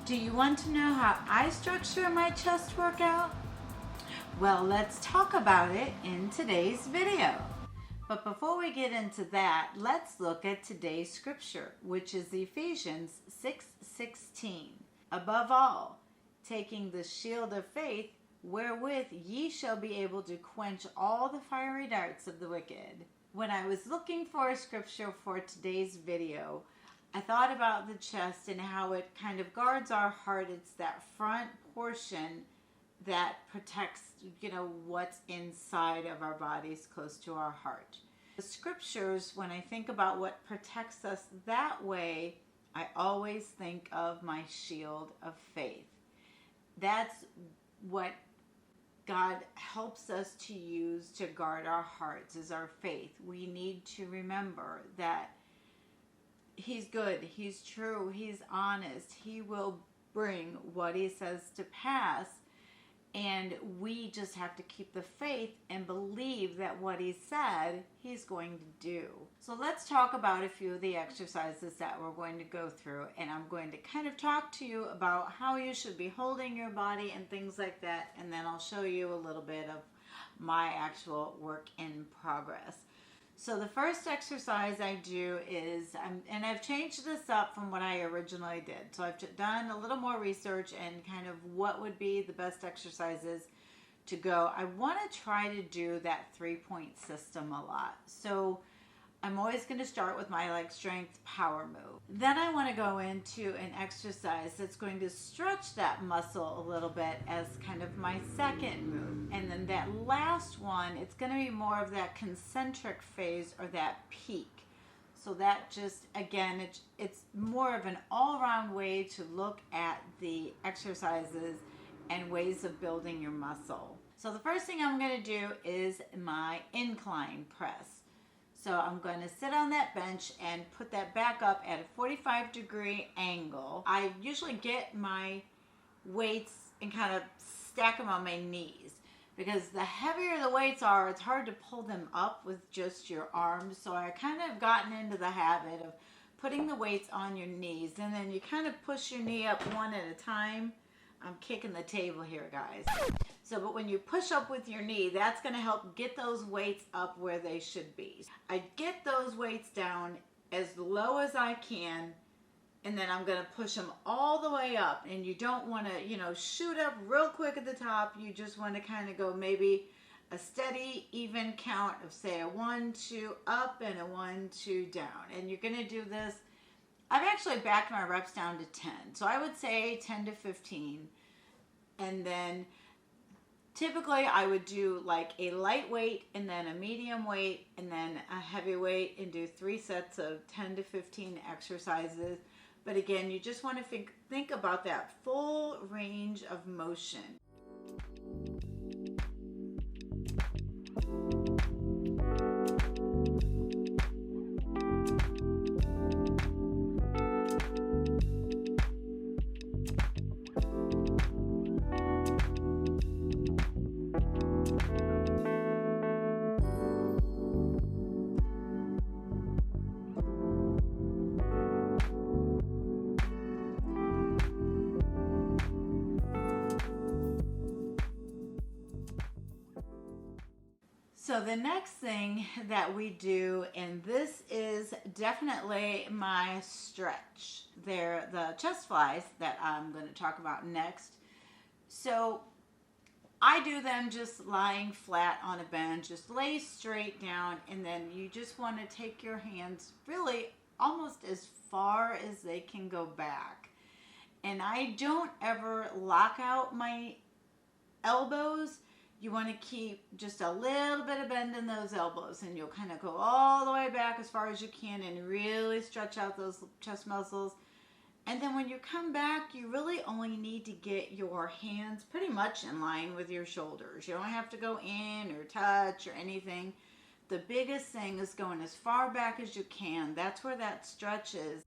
Do you want to know how I structure my chest workout? Well, let's talk about it in today's video. But before we get into that, let's look at today's scripture, which is Ephesians 6:16. Above all, taking the shield of faith, wherewith ye shall be able to quench all the fiery darts of the wicked. When I was looking for a scripture for today's video, I thought about the chest and how it kind of guards our heart. It's that front portion that protects, what's inside of our bodies close to our heart. The scriptures, when I think about what protects us that way, I always think of my shield of faith. That's what God helps us to use to guard our hearts, is our faith. We need to remember that He's good, He's true, He's honest. He will bring what He says to pass. And we just have to keep the faith and believe that what He said, He's going to do. So let's talk about a few of the exercises that we're going to go through. And I'm going to kind of talk to you about how you should be holding your body and things like that. And then I'll show you a little bit of my actual work in progress. So the first exercise I do is, and I've changed this up from what I originally did. So I've done a little more research and kind of what would be the best exercises to go. I want to try to do that 3-point system a lot. So I'm always going to start with my strength power move. Then I want to go into an exercise that's going to stretch that muscle a little bit as kind of my second move. And then that last one, it's going to be more of that concentric phase or that peak. So that just, again, it's more of an all-around way to look at the exercises and ways of building your muscle. So the first thing I'm going to do is my incline press. So I'm going to sit on that bench and put that back up at a 45-degree angle. I usually get my weights and kind of stack them on my knees, because the heavier the weights are, it's hard to pull them up with just your arms. So I kind of gotten into the habit of putting the weights on your knees, and then you kind of push your knee up one at a time. I'm kicking the table here, guys. So, but when you push up with your knee, that's going to help get those weights up where they should be. I get those weights down as low as I can, and then I'm going to push them all the way up. And you don't want to, shoot up real quick at the top. You just want to kind of go maybe a steady, even count of, say, a 1, 2 up and a 1, 2 down. And you're going to do this. I've actually backed my reps down to 10. So I would say 10 to 15. And then typically I would do like a light weight and then a medium weight and then a heavy weight, and do 3 sets of 10 to 15 exercises. But again, you just want to think about that full range of motion. So the next thing that we do, and this is definitely my stretch, they're the chest flies that I'm going to talk about next. So I do them just lying flat on a bench, just lay straight down, and then you just want to take your hands really almost as far as they can go back. And I don't ever lock out my elbows. You want to keep just a little bit of bend in those elbows, and you'll kind of go all the way back as far as you can and really stretch out those chest muscles. And then when you come back, you really only need to get your hands pretty much in line with your shoulders. You don't have to go in or touch or anything. The biggest thing is going as far back as you can. That's where that stretch is.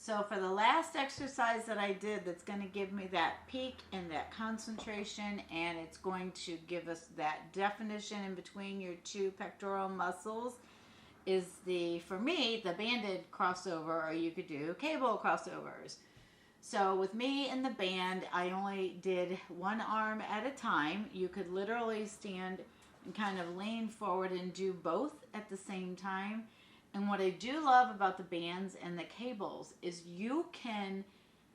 So for the last exercise that I did, that's going to give me that peak and that concentration, and it's going to give us that definition in between your two pectoral muscles, is for me, the banded crossover, or you could do cable crossovers. So with me in the band, I only did one arm at a time. You could literally stand and kind of lean forward and do both at the same time. And what I do love about the bands and the cables is you can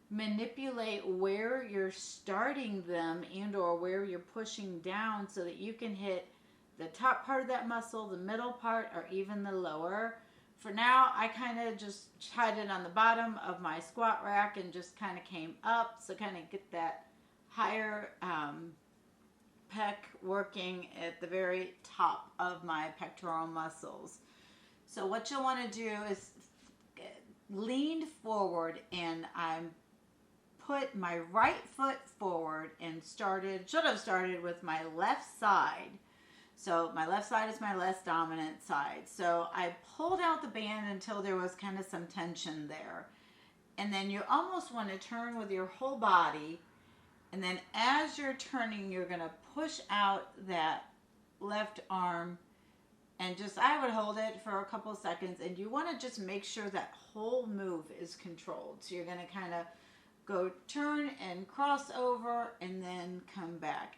manipulate where you're starting them and or where you're pushing down so that you can hit the top part of that muscle, the middle part, or even the lower. For now, I kind of just tried it on the bottom of my squat rack and just kind of came up, so kind of get that higher pec working at the very top of my pectoral muscles. So what you'll want to do is lean forward, and I put my right foot forward and should have started with my left side. So my left side is my less dominant side. So I pulled out the band until there was kind of some tension there. And then you almost want to turn with your whole body. And then as you're turning, you're going to push out that left arm. And I would hold it for a couple of seconds. And you want to just make sure that whole move is controlled. So you're going to kind of go turn and cross over and then come back.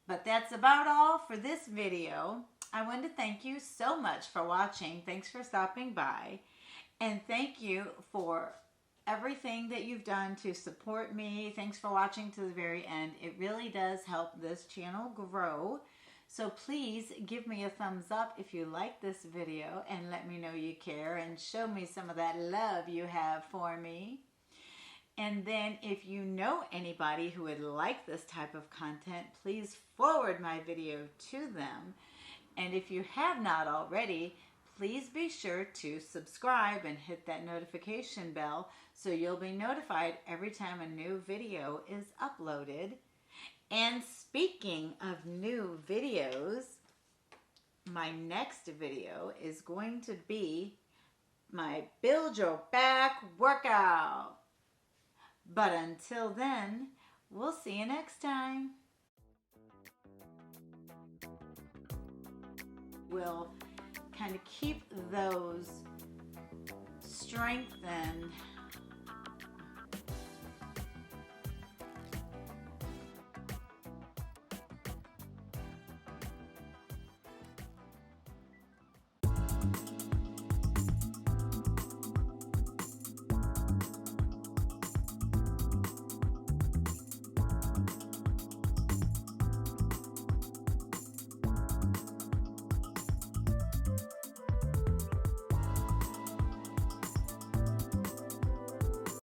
But that's about all for this video. I want to thank you so much for watching. Thanks for stopping by. And thank you for everything that you've done to support me. Thanks for watching to the very end. It really does help this channel grow. So please give me a thumbs up if you like this video and let me know you care and show me some of that love you have for me. And then if you know anybody who would like this type of content, please forward my video to them. And if you have not already, please be sure to subscribe and hit that notification bell so you'll be notified every time a new video is uploaded. And speaking of new videos, my next video is going to be my Build Your Back workout. But until then, we'll see you next time. We'll kind of keep those strengthened.